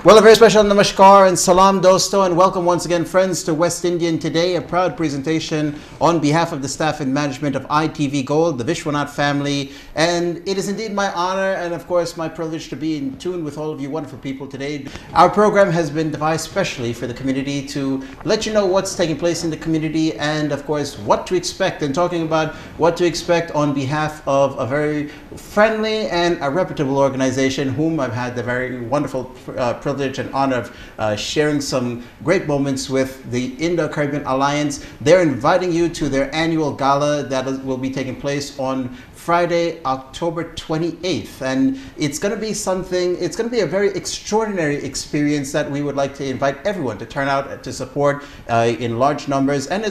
Well, a very special namaskar and salam dosto, and welcome once again, friends, to West Indian Today, a proud presentation on behalf of the staff and management of ITV Gold, the Vishwanath family. And it is indeed my honor and, of course, my privilege to be in tune with all of you wonderful people today. Our program has been devised specially for the community to let you know what's taking place in the community and, of course, what to expect. And talking about what to expect on behalf of a very friendly and a reputable organization whom I've had the very wonderful privilege and honor of sharing some great moments with, the Indo-Caribbean Alliance. They're inviting you to their annual gala that will be taking place on Friday, October 28th. And it's going to be something, it's going to be a very extraordinary experience that we would like to invite everyone to turn out to support in large numbers. And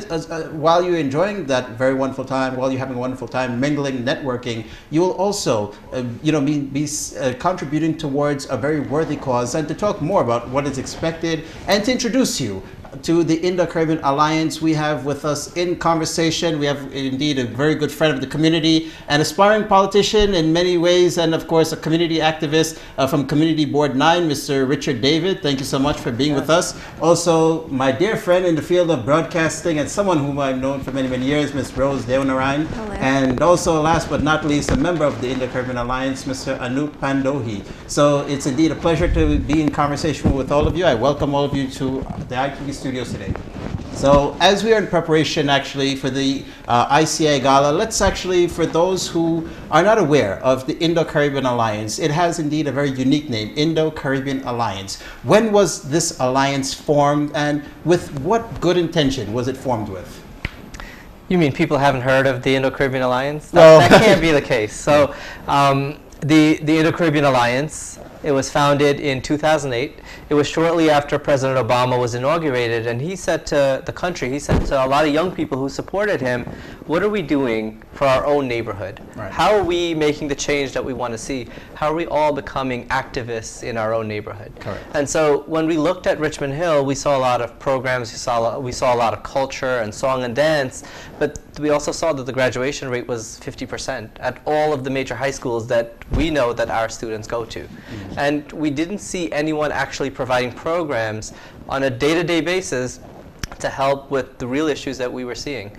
while you're enjoying that very wonderful time, while you're having a wonderful time mingling, networking, you will also be contributing towards a very worthy cause. And to talk more about what is expected and to introduce you to the Indo-Caribbean Alliance, we have with us in conversation, we have indeed a very good friend of the community, an aspiring politician in many ways, and of course a community activist from Community Board 9, Mr. Richard David. Thank you so much for being with us. Also, my dear friend in the field of broadcasting and someone whom I've known for many, many years, Ms. Rose Deonarine. Hello. And also, last but not least, a member of the Indo-Caribbean Alliance, Mr. Anoop Pandohie. So it's indeed a pleasure to be in conversation with all of you. I welcome all of you to the ITV studios today. So as we are in preparation actually for the ICA Gala, let's actually, for those who are not aware of the Indo-Caribbean Alliance, it has indeed a very unique name, Indo-Caribbean Alliance. When was this alliance formed and with what good intention was it formed with? You mean people haven't heard of the Indo-Caribbean Alliance? No. That can't be the case. So the Indo-Caribbean Alliance, it was founded in 2008. It was shortly after President Obama was inaugurated, and he said to the country, he said to a lot of young people who supported him, what are we doing for our own neighborhood? Right. How are we making the change that we want to see? How are we all becoming activists in our own neighborhood? Correct. And so when we looked at Richmond Hill, we saw a lot of programs, we saw a lot of culture and song and dance, but we also saw that the graduation rate was 50% at all of the major high schools that we know that our students go to. Mm-hmm. And we didn't see anyone actually providing programs on a day-to-day basis to help with the real issues that we were seeing.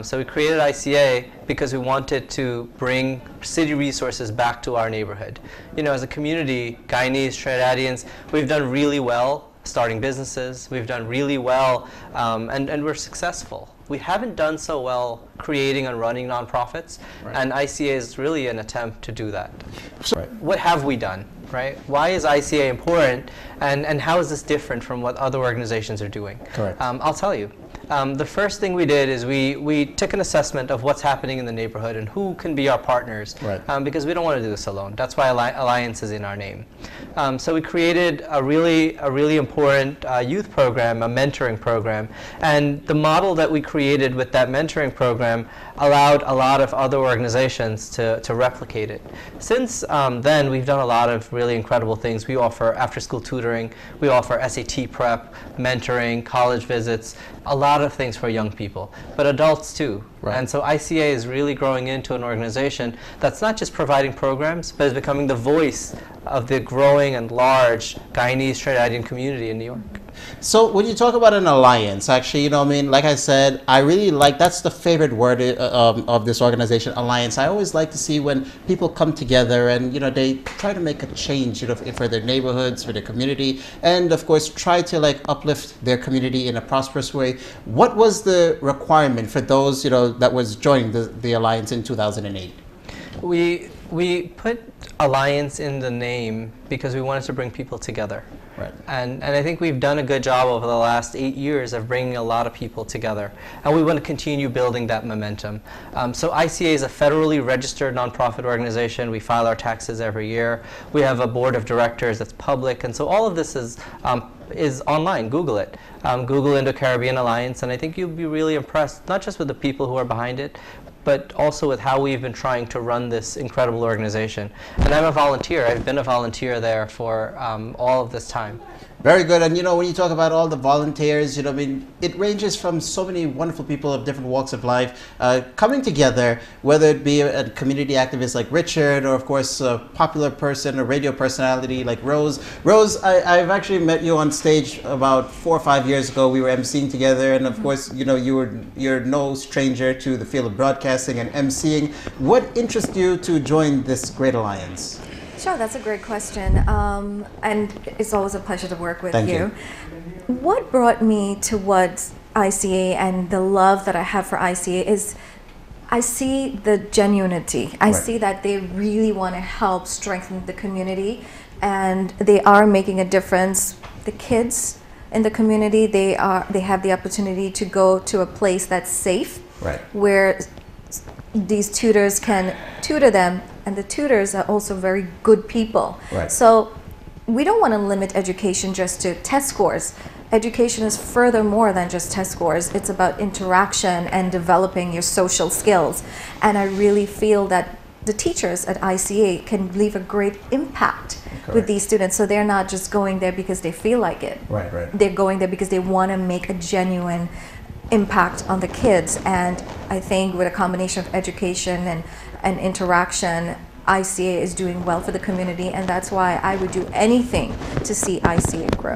So we created ICA because we wanted to bring city resources back to our neighborhood. You know, as a community, Guyanese, Trinidadians, we've done really well starting businesses. We've done really well, and we're successful. We haven't done so well creating and running nonprofits, right. And ICA is really an attempt to do that. So what have we done, right? Why is ICA important, and how is this different from what other organizations are doing? Correct. I'll tell you. The first thing we did is we took an assessment of what's happening in the neighborhood and who can be our partners, right. Because we don't want to do this alone. That's why Alliance is in our name. So we created a really important youth program, a mentoring program, and the model that we created with that mentoring program allowed a lot of other organizations to replicate it. Since then, we've done a lot of really incredible things. We offer after-school tutoring, we offer SAT prep, mentoring, college visits, a lot of things for young people, but adults too. Right. And so ICA is really growing into an organization that's not just providing programs, but is becoming the voice of the growing and large Guyanese Trinidadian community in New York. So when you talk about an alliance, actually, you know, I mean, like I said, I really like, that's the favorite word of this organization, alliance. I always like to see when people come together and, you know, they try to make a change, you know, for their neighborhoods, for their community, and of course, try to like uplift their community in a prosperous way. What was the requirement for those, you know, that was joining the alliance in 2008? We put alliance in the name because we wanted to bring people together. Right. And I think we've done a good job over the last 8 years of bringing a lot of people together. And we want to continue building that momentum. So ICA is a federally registered nonprofit organization. We file our taxes every year. We have a board of directors that's public. And so all of this is online. Google it. Google Indo-Caribbean Alliance. And I think you'll be really impressed, not just with the people who are behind it, but also with how we've been trying to run this incredible organization. And I'm a volunteer. I've been a volunteer there for all of this time. Very good. And when you talk about all the volunteers, I mean, it ranges from so many wonderful people of different walks of life coming together, whether it be a community activist like Richard, or of course a popular person, a radio personality like Rose. Rose, I've actually met you on stage about 4 or 5 years ago. We were emceeing together, and of course, you're no stranger to the field of broadcasting and emceeing. What interests you to join this great alliance? Sure, that's a great question. And it's always a pleasure to work with Thank you. What brought me towards ICA and the love that I have for ICA is I see the genuinity. I see that they really want to help strengthen the community, and they are making a difference. The kids in the community, they have the opportunity to go to a place that's safe, where these tutors can tutor them, and the tutors are also very good people. So we don't want to limit education just to test scores. Education is further more than just test scores. It's about interaction and developing your social skills. And I really feel that the teachers at ICA can leave a great impact with these students. So they're not just going there because they feel like it. They're going there because they want to make a genuine impact on the kids. And I think with a combination of education and interaction, ICA is doing well for the community, and that's why I would do anything to see ICA grow.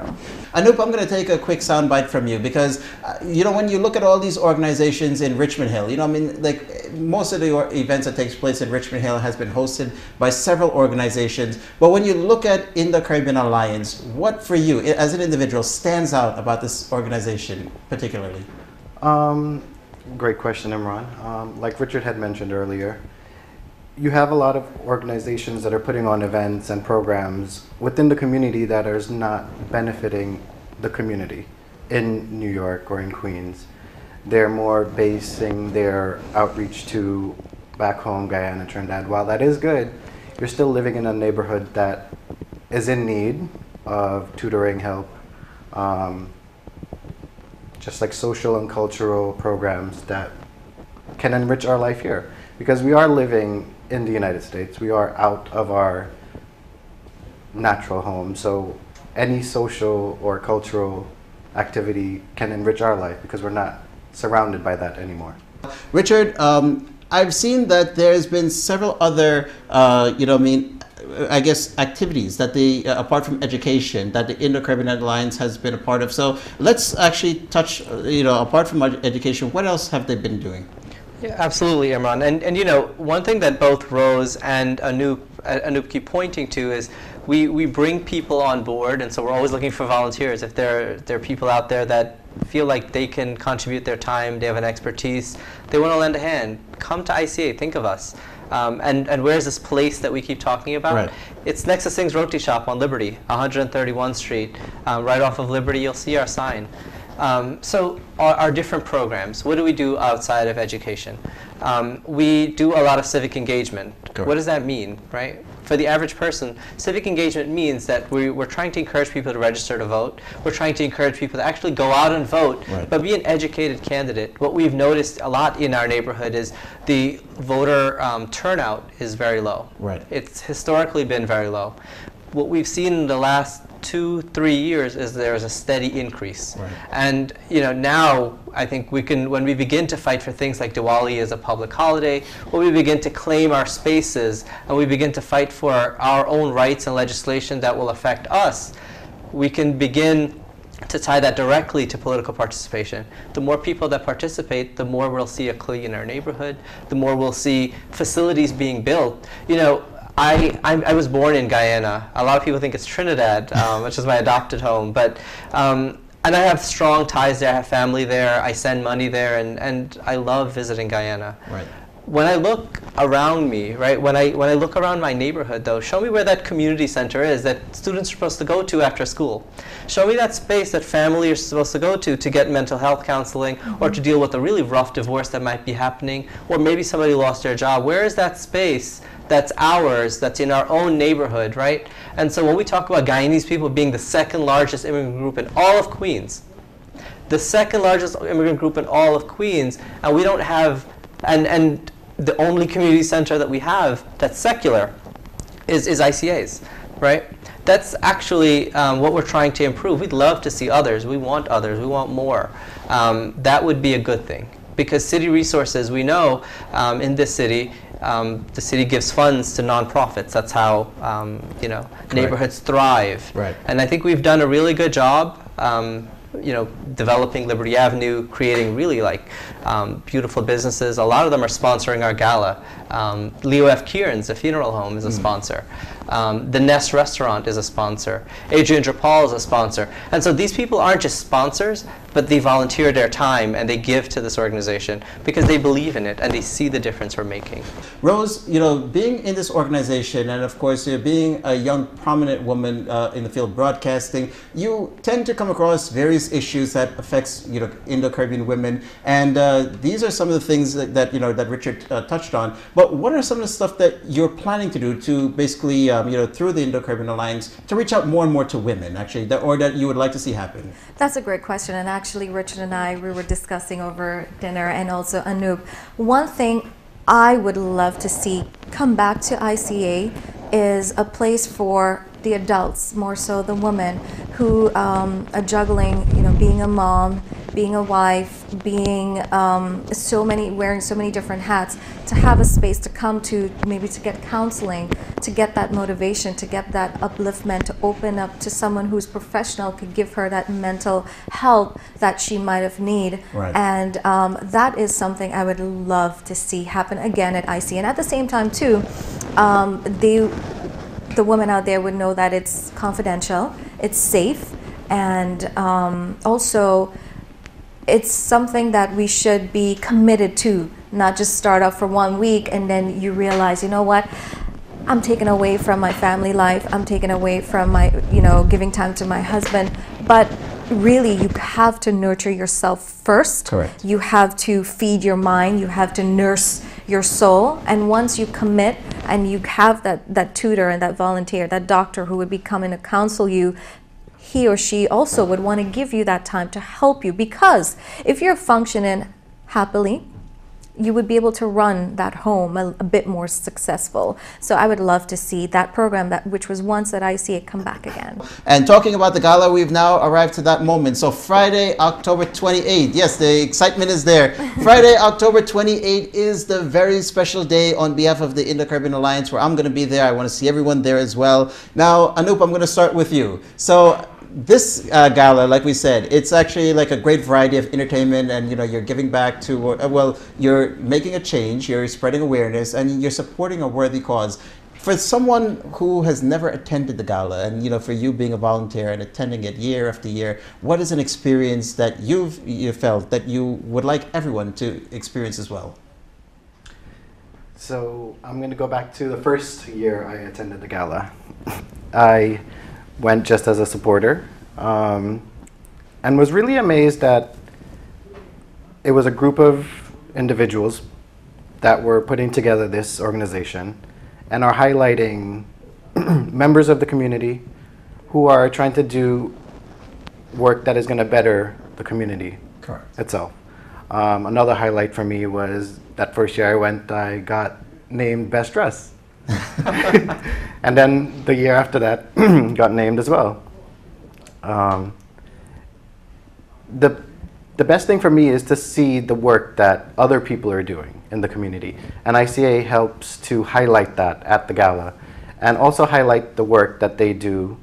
Anoop, I'm going to take a quick soundbite from you because, when you look at all these organizations in Richmond Hill, I mean, like most of the events that takes place in Richmond Hill has been hosted by several organizations. But when you look at Indo-Caribbean Alliance, what for you as an individual stands out about this organization particularly? Great question, Imran. Like Richard had mentioned earlier, you have a lot of organizations that are putting on events and programs within the community that is not benefiting the community in New York or in Queens. They're more basing their outreach to back home, Guyana, Trinidad. While that is good, you're still living in a neighborhood that is in need of tutoring help, just like social and cultural programs that can enrich our life here. Because we are living in the United States, we are out of our natural home, so any social or cultural activity can enrich our life because we're not surrounded by that anymore. Richard, I've seen that there's been several other, I guess, activities that apart from education, that the Indo-Caribbean Alliance has been a part of. So let's actually touch, apart from education, what else have they been doing? Yeah, absolutely, Imran. And one thing that both Rose and Anoop keep pointing to is we bring people on board, and so we're always looking for volunteers. If there are people out there that feel like they can contribute their time, they have an expertise, they want to lend a hand, come to ICA, think of us. And where's this place that we keep talking about? It's next to Singh's Roti Shop on Liberty, 131 Street. Right off of Liberty, you'll see our sign. So our different programs, what do we do outside of education? We do a lot of civic engagement. What does that mean, right? For the average person, civic engagement means that we're trying to encourage people to register to vote. We're trying to encourage people to actually go out and vote, but be an educated candidate. What we've noticed a lot in our neighborhood is the voter turnout is very low. It's historically been very low. What we've seen in the last 2-3 years is there's a steady increase. And now I think when we begin to fight for things like Diwali as a public holiday, when we begin to claim our spaces and we begin to fight for our own rights and legislation that will affect us, we can begin to tie that directly to political participation. The more people that participate, the more we'll see a cleaner neighborhood, the more we'll see facilities being built. I was born in Guyana. A lot of people think it's Trinidad, which is my adopted home. But and I have strong ties there. I have family there. I send money there, and I love visiting Guyana. When I look around me, when I look around my neighborhood, though, show me where that community center is that students are supposed to go to after school. Show me that space that family is supposed to go to get mental health counseling or to deal with a really rough divorce that might be happening, or maybe somebody lost their job. Where is that space that's ours, that's in our own neighborhood, right? And so when we talk about Guyanese people being the second largest immigrant group in all of Queens, the second largest immigrant group in all of Queens, and we don't have, and the only community center that we have that's secular is ICA's. right? That's actually what we're trying to improve. We'd love to see others. We want others. We want more. That would be a good thing. Because city resources, we know in this city, the city gives funds to nonprofits. That's how neighborhoods thrive. Right. And I think we've done a really good job. Developing Liberty Avenue, creating really beautiful businesses. A lot of them are sponsoring our gala. Leo F. Kieran's, a funeral home, is a sponsor. The Nest Restaurant is a sponsor. Adrian Drapal is a sponsor. And so these people aren't just sponsors, but they volunteer their time and they give to this organization because they believe in it and they see the difference we're making. Rose, being in this organization and of course being a young prominent woman in the field of broadcasting, you tend to come across various issues that affects Indo-Caribbean women, and these are some of the things that Richard touched on. But what are some of the stuff that you're planning to do to basically through the Indo-Caribbean Alliance to reach out more and more to women, actually, or that you would like to see happen? That's a great question, and actually Richard and I, we were discussing over dinner, and also Anoop. One thing I would love to see come back to ICA is a place for the adults, more so the women, who are juggling, being a mom, being a wife, being wearing so many different hats, to have a space to come to, maybe to get counseling, to get that motivation, to get that upliftment, to open up to someone who's professional, could give her that mental help that she might have need. Right. And that is something I would love to see happen again at ICA. And at the same time too, the women out there would know that it's confidential, it's safe, and also it's something that we should be committed to, not just start off for 1 week and then you realize, you know what, I'm taken away from my family life, I'm taken away from my, giving time to my husband. But really, you have to nurture yourself first. Correct. You have to feed your mind, you have to nurse your soul, and once you commit and you have that tutor and that volunteer, that doctor who would be coming to counsel you, he or she also would want to give you that time to help you, because if you're functioning happily, you would be able to run that home a bit more successful. So I would love to see that program, which was once at ICA, come back again. And talking about the gala, we've now arrived to that moment. So Friday, October 28th. Yes, the excitement is there. Friday, October 28th is the very special day on behalf of the Indo-Caribbean Alliance, where I'm going to be there. I want to see everyone there as well. Now, Anoop, I'm going to start with you. So this gala, like we said, it's actually like a great variety of entertainment, and you're giving back to, well, you're making a change, you're spreading awareness, and you're supporting a worthy cause. For someone who has never attended the gala, and for you being a volunteer and attending it year after year, what is an experience that you felt that you would like everyone to experience as well? So I'm going to go back to the first year I attended the gala. I went just as a supporter, and was really amazed that it was a group of individuals that were putting together this organization and are highlighting members of the community who are trying to do work that is going to better the community itself. Another highlight for me was that first year I went, I got named Best Dress. And then the year after that, got named as well. The best thing for me is to see the work that other people are doing in the community. And ICA helps to highlight that at the gala, and also highlight the work that they do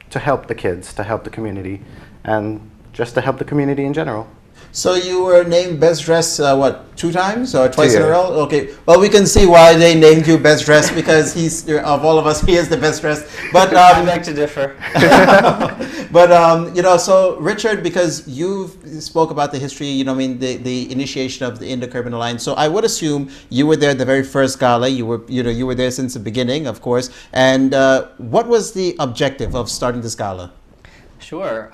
to help the kids, to help the community, and just to help the community in general. So you were named Best Dress, what, 2 times or twice in a row? Okay. Well, we can see why they named you Best Dress, because he's, of all of us, he is the best dressed. But I beg to differ. But so Richard, because you spoke about the history, the initiation of the Indo-Caribbean Alliance. So I would assume you were there at the very first gala. You were there since the beginning, of course. And what was the objective of starting this gala? Sure.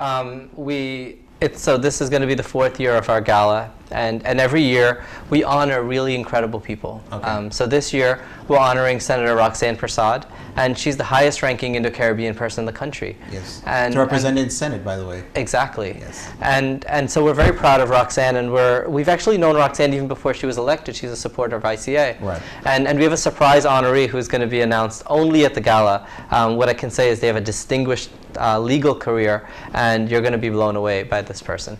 So this is going to be the 4th year of our gala. And every year we honor really incredible people. Okay. So this year we're honoring Senator Roxanne Prasad, and she's the highest ranking Indo-Caribbean person in the country. Yes. And to represent in Senate, by the way. Exactly. Yes. And so we're very proud of Roxanne, and we've actually known Roxanne even before she was elected. She's a supporter of ICA. Right. And we have a surprise honoree who's going to be announced only at the gala. What I can say is they have a distinguished legal career, and you're going to be blown away by this person.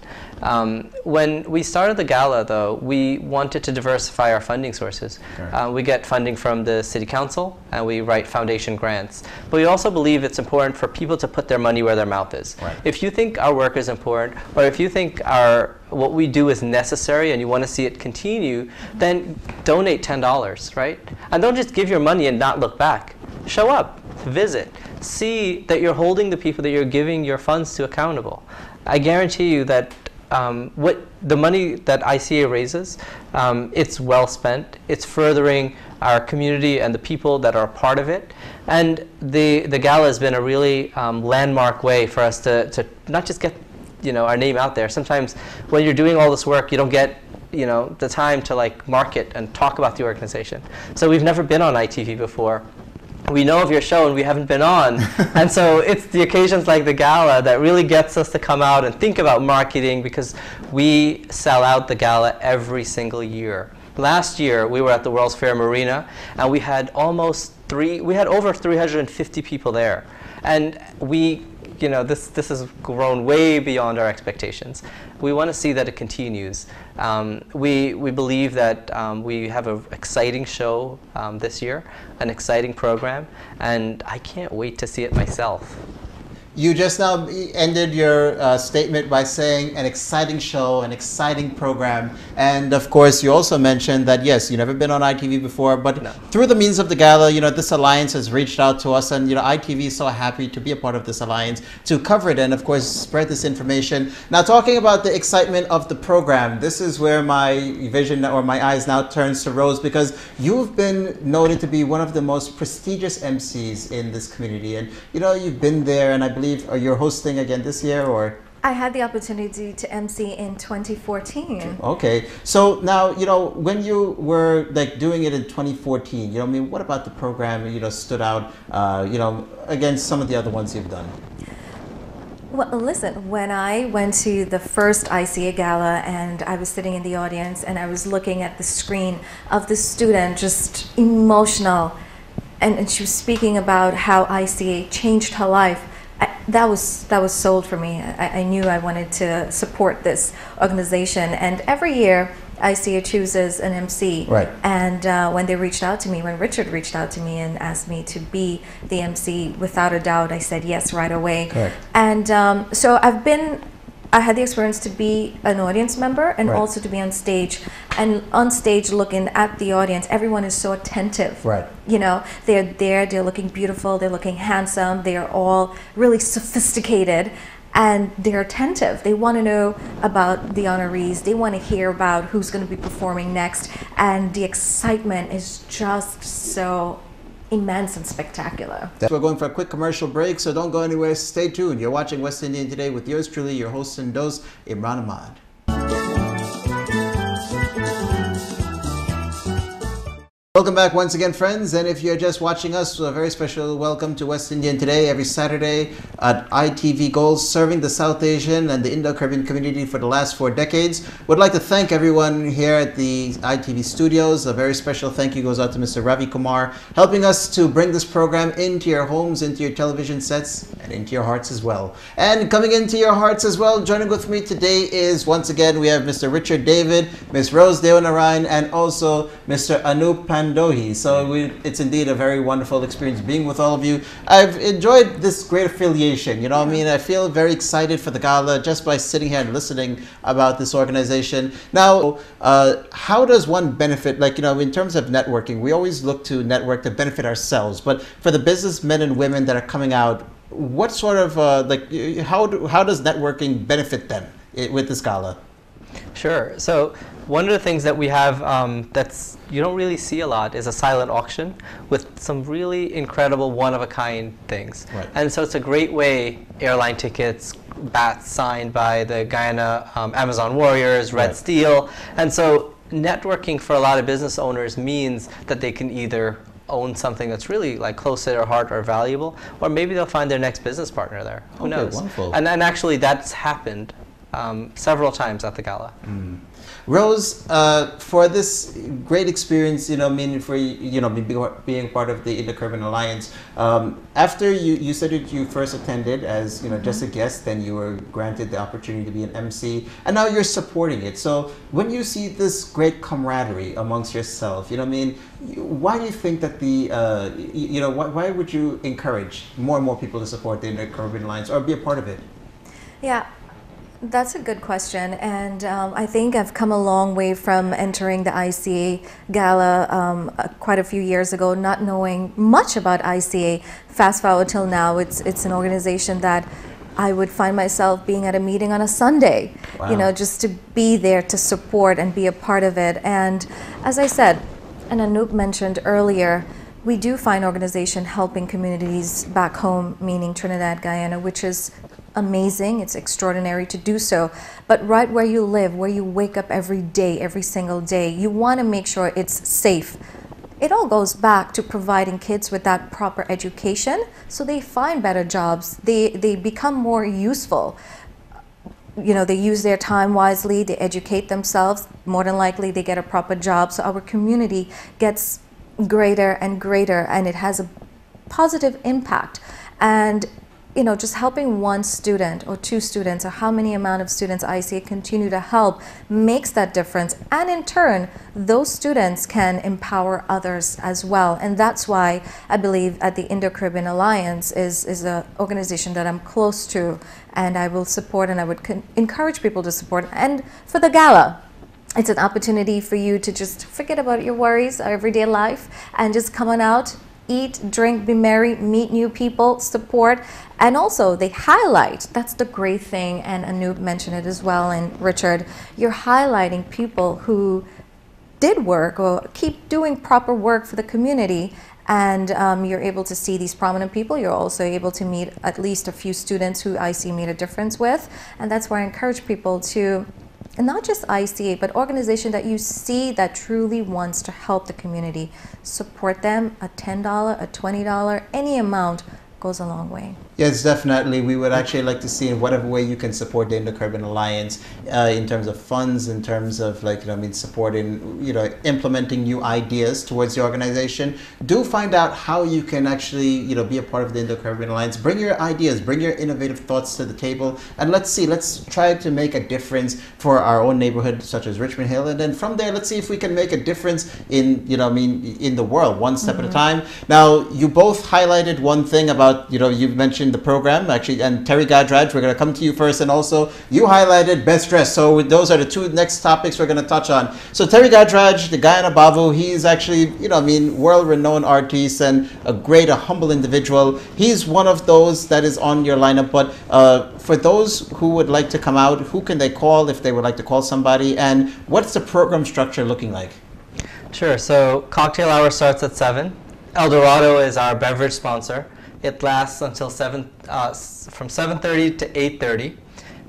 When we started the gala, though, we wanted to diversify our funding sources. Right. We get funding from the City Council, and we write foundation grants. But we also believe it's important for people to put their money where their mouth is. Right. If you think our work is important, or if you think what we do is necessary and you want to see it continue, then donate $10, right? And don't just give your money and not look back. Show up, visit, see that you're holding the people that you're giving your funds to accountable. I guarantee you that what the money that ICA raises, it's well spent. It's furthering our community and the people that are a part of it. And the gala has been a really landmark way for us to not just get our name out there. Sometimes when you're doing all this work, you don't get the time to like market and talk about the organization. So we've never been on ITV before. We know of your show and we haven't been on. And so it's the occasions like the gala that really gets us to come out and think about marketing, because we sell out the gala every single year. Last year we were at the World's Fair Marina, and we had over 350 people there. And this has grown way beyond our expectations. We want to see that it continues. We believe that we have an exciting show this year, an exciting program, and I can't wait to see it myself. You just now ended your statement by saying an exciting show, an exciting program, and of course you also mentioned that yes, you've never been on ITV before, but No. through the means of the gala, this alliance has reached out to us, and ITV is so happy to be a part of this alliance, to cover it and of course spread this information. Now, talking about the excitement of the program, this is where my vision or my eyes now turns to Rose, because you've been noted to be one of the most prestigious MCs in this community, and you've been there, and I believe you're hosting again this year, or? I had the opportunity to MC in 2014. Okay, so now when you were like doing it in 2014, what about the program stood out against some of the other ones you've done? Well, listen, when I went to the first ICA gala and I was sitting in the audience and I was looking at the screen of the student, just emotional, and she was speaking about how ICA changed her life. That was sold for me. I knew I wanted to support this organization, and every year ICA chooses an MC. Right. And when they reached out to me, when Richard reached out to me and asked me to be the MC, without a doubt, I said yes right away. Correct. And so I had the experience to be an audience member and Right. also to be on stage. And on stage, looking at the audience, everyone is so attentive. Right. They're there, they're looking beautiful, they're looking handsome, they're all really sophisticated, and they're attentive. They want to know about the honorees, they want to hear about who's going to be performing next, and the excitement is just so immense and spectacular. We're going for a quick commercial break, so don't go anywhere. Stay tuned. You're watching West Indian Today with yours truly, your host and host, Imran Ahmad. Welcome back once again, friends, and if you're just watching us, a very special welcome to West Indian Today every Saturday at ITV Gold, serving the South Asian and the Indo-Caribbean community for the last 4 decades. Would like to thank everyone here at the ITV studios. A very special thank you goes out to Mr. Ravi Kumar, helping us to bring this program into your homes, into your television sets, and into your hearts as well. And coming into your hearts as well, joining with me today is, once again, we have Mr. Richard David, Ms. Rose Deonarine, and also Mr. Anoop Pandohie. So it's indeed a very wonderful experience being with all of you. I've enjoyed this great affiliation. I feel very excited for the gala just by sitting here and listening about this organization. Now, how does one benefit, in terms of networking? We always look to network to benefit ourselves, but for the businessmen and women that are coming out, what sort of, how does networking benefit them with this gala? Sure. So one of the things that we have that's you don't really see a lot is a silent auction with some really incredible one-of-a-kind things. Right. And so it's a great way, airline tickets, bats signed by the Guyana Amazon Warriors, Red Right. Steel. And so networking for a lot of business owners means that they can either own something that's really like close to their heart or valuable, or maybe they'll find their next business partner there. Who Okay, knows? wonderful. And actually that's happened several times at the gala. Rose, for this great experience, I mean, for being part of the Indo-Caribbean Alliance, after you said that you first attended as just a guest, then you were granted the opportunity to be an MC, and now you're supporting it. So when you see this great camaraderie amongst yourself, I mean, why do you think that why would you encourage more and more people to support the Indo-Caribbean Alliance or be a part of it? Yeah, that's a good question, and I think I've come a long way from entering the ICA Gala quite a few years ago, not knowing much about ICA. Fast forward till now, it's an organization that I would find myself being at a meeting on a Sunday, Wow. just to be there to support and be a part of it. And as I said, and Anoop mentioned earlier, we do find organization helping communities back home, meaning Trinidad, Guyana, which is amazing. It's extraordinary to do so. But right where you live, where you wake up every day, every single day, you want to make sure it's safe. It all goes back to providing kids with that proper education so they find better jobs. They become more useful. They use their time wisely, they educate themselves, more than likely they get a proper job. So our community gets greater and greater, and it has a positive impact. And just helping one student or two students, or how many amount of students ICA continue to help, makes that difference. And in turn, those students can empower others as well. And that's why I believe at the Indo-Caribbean Alliance is an organization that I'm close to, and I will support, and I would encourage people to support. And for the gala, it's an opportunity for you to just forget about your worries, our everyday life, and just come on out, eat, drink, be merry, meet new people, support. And also they highlight, that's the great thing, and Anoop mentioned it as well, and Richard, you're highlighting people who did work or keep doing proper work for the community, and you're able to see these prominent people. You're also able to meet at least a few students who ICA made a difference with, and that's why I encourage people to, and not just ICA, but organization that you see that truly wants to help the community, support them. A $10, a $20, any amount goes a long way. Yes, definitely. We would actually like to see in whatever way you can support the Indo-Caribbean Alliance in terms of funds, in terms of supporting, implementing new ideas towards the organization. Do find out how you can actually, be a part of the Indo-Caribbean Alliance. Bring your ideas, bring your innovative thoughts to the table, and let's try to make a difference for our own neighborhood, such as Richmond Hill, and then from there, let's see if we can make a difference in, in the world, one step at a time. Now, you both highlighted one thing about, you've mentioned the program actually, and Terry Gadraj, we're going to come to you first, and also you highlighted best dressed. So those are the two next topics we're going to touch on. So Terry Gadraj, the Guyana Bavu, he's actually world-renowned artist and a humble individual. He's one of those that is on your lineup. But for those who would like to come out, who can they call if they would like to call somebody, and what's the program structure looking like? Sure. So cocktail hour starts at 7. El Dorado is our beverage sponsor. It lasts until from 7:30 to 8:30.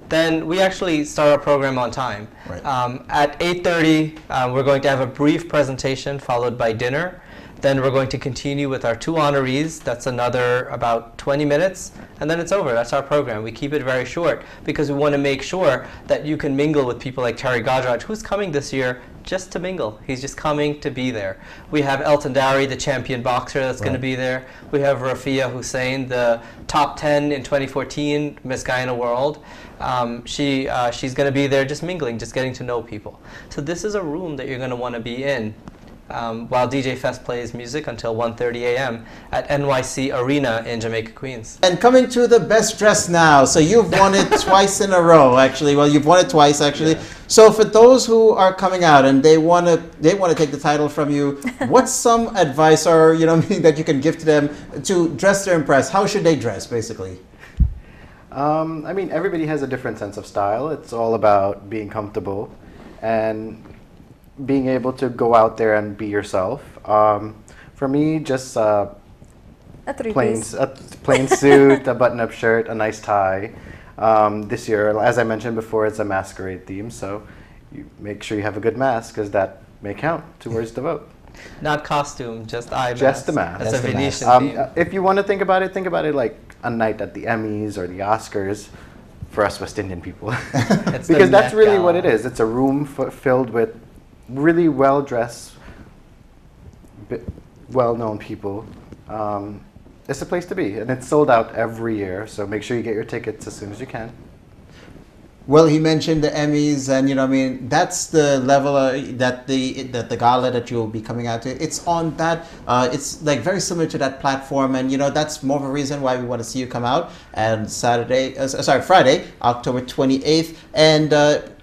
Then we actually start our program on time. Right. At 8:30, we're going to have a brief presentation followed by dinner. Then we're going to continue with our 2 honorees. That's another about 20 minutes, and then it's over. That's our program. We keep it very short because we want to make sure that you can mingle with people like Terry Gadraj, who's coming this year just to mingle. He's just coming to be there. We have Elton Dowry, the champion boxer, that's going to be there. We have Rafia Hussein, the top 10 in 2014 Miss Guyana World. She's going to be there just mingling, just getting to know people. So this is a room that you're going to want to be in while DJ Fest plays music until 1:30 a.m. at NYC Arena in Jamaica, Queens. And coming to the best dress now. So you've won it twice in a row, actually. Well, you've won it twice, actually. Yeah. So for those who are coming out and they want to take the title from you, what's some advice or that you can give to them to dress to impress? How should they dress, basically? I mean, everybody has a different sense of style. It's all about being comfortable and being able to go out there and be yourself. For me, just A three-piece. a plain suit, a button-up shirt, a nice tie. This year, as I mentioned before, it's a masquerade theme, so you make sure you have a good mask, because that may count towards the vote. Not costume, just eye mask. Just the mask. That's Just a the mask. Venetian theme. If you want to think about it like a night at the Emmys or the Oscars for us West Indian people. It's the Because that's Met really what Gala. it is. It's a room filled with really well-dressed, well-known people. It's a place to be, and it's sold out every year, so make sure you get your tickets as soon as you can. Well, he mentioned the Emmys, and I mean, that's the level that the gala that you'll be coming out to. It's on that. It's like very similar to that platform, and that's more of a reason why we want to see you come out. And Friday, October 28th. And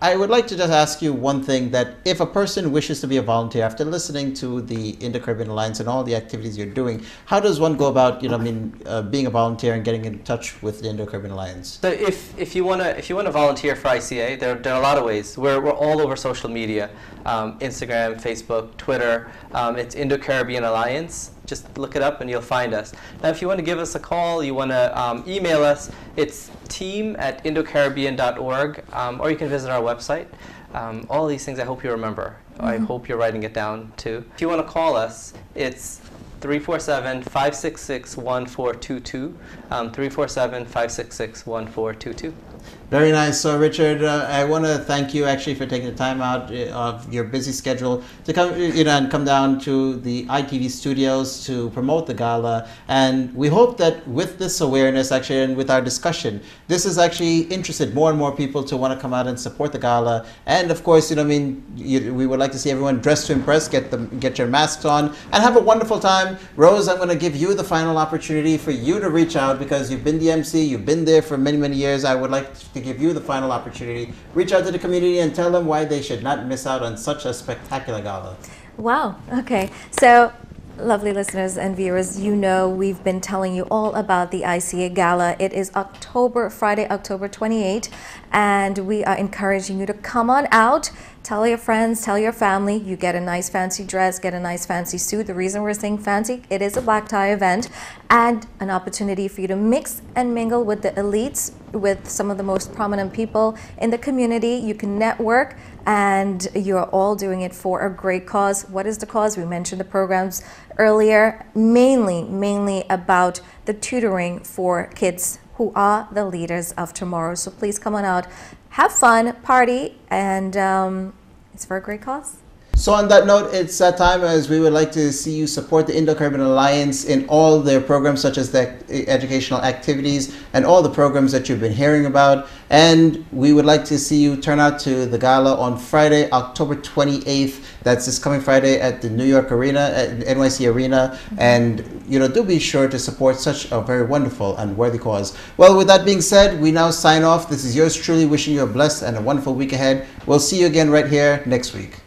I would like to just ask you one thing: that if a person wishes to be a volunteer after listening to the Indo-Caribbean Alliance and all the activities you're doing, how does one go about being a volunteer and getting in touch with the Indo-Caribbean Alliance? So if you wanna volunteer for ICA, there are a lot of ways. We're all over social media, Instagram, Facebook, Twitter. It's Indo-Caribbean Alliance. Just look it up and you'll find us. Now, if you want to give us a call, you want to email us, it's team@indocaribbean.org, or you can visit our website. All these things I hope you remember. I hope you're writing it down too. If you want to call us, it's 347-566-1422, 347-566-1422. Very nice. So, Richard, I want to thank you actually for taking the time out of your busy schedule to come, and come down to the ITV studios to promote the gala. And we hope that with this awareness, actually, and with our discussion, this has actually interested more and more people to want to come out and support the gala. And of course, we would like to see everyone dressed to impress, get your masks on, and have a wonderful time. Rose, I'm going to give you the final opportunity for you to reach out, because you've been the MC, you've been there for many, many years. I would like to give you the final opportunity. Reach out to the community and tell them why they should not miss out on such a spectacular gala. Wow. Okay. So, lovely listeners and viewers, we've been telling you all about the ICA Gala. It is Friday, October 28th, and we are encouraging you to come on out. Tell your friends, tell your family. You get a nice fancy dress, get a nice fancy suit. The reason we're saying fancy, it is a black tie event, and an opportunity for you to mix and mingle with the elites, with some of the most prominent people in the community. You can network, and you're all doing it for a great cause. What is the cause? We mentioned the programs earlier, mainly about the tutoring for kids who are the leaders of tomorrow. So please come on out, have fun, party, and it's for a great cause. So on that note, it's that time as we would like to see you support the Indo-Caribbean Alliance in all their programs, such as the educational activities and all the programs that you've been hearing about. And we would like to see you turn out to the gala on Friday, October 28th. That's this coming Friday at the New York Arena, at NYC Arena. And, do be sure to support such a very wonderful and worthy cause. Well, with that being said, we now sign off. This is yours truly wishing you a blessed and a wonderful week ahead. We'll see you again right here next week.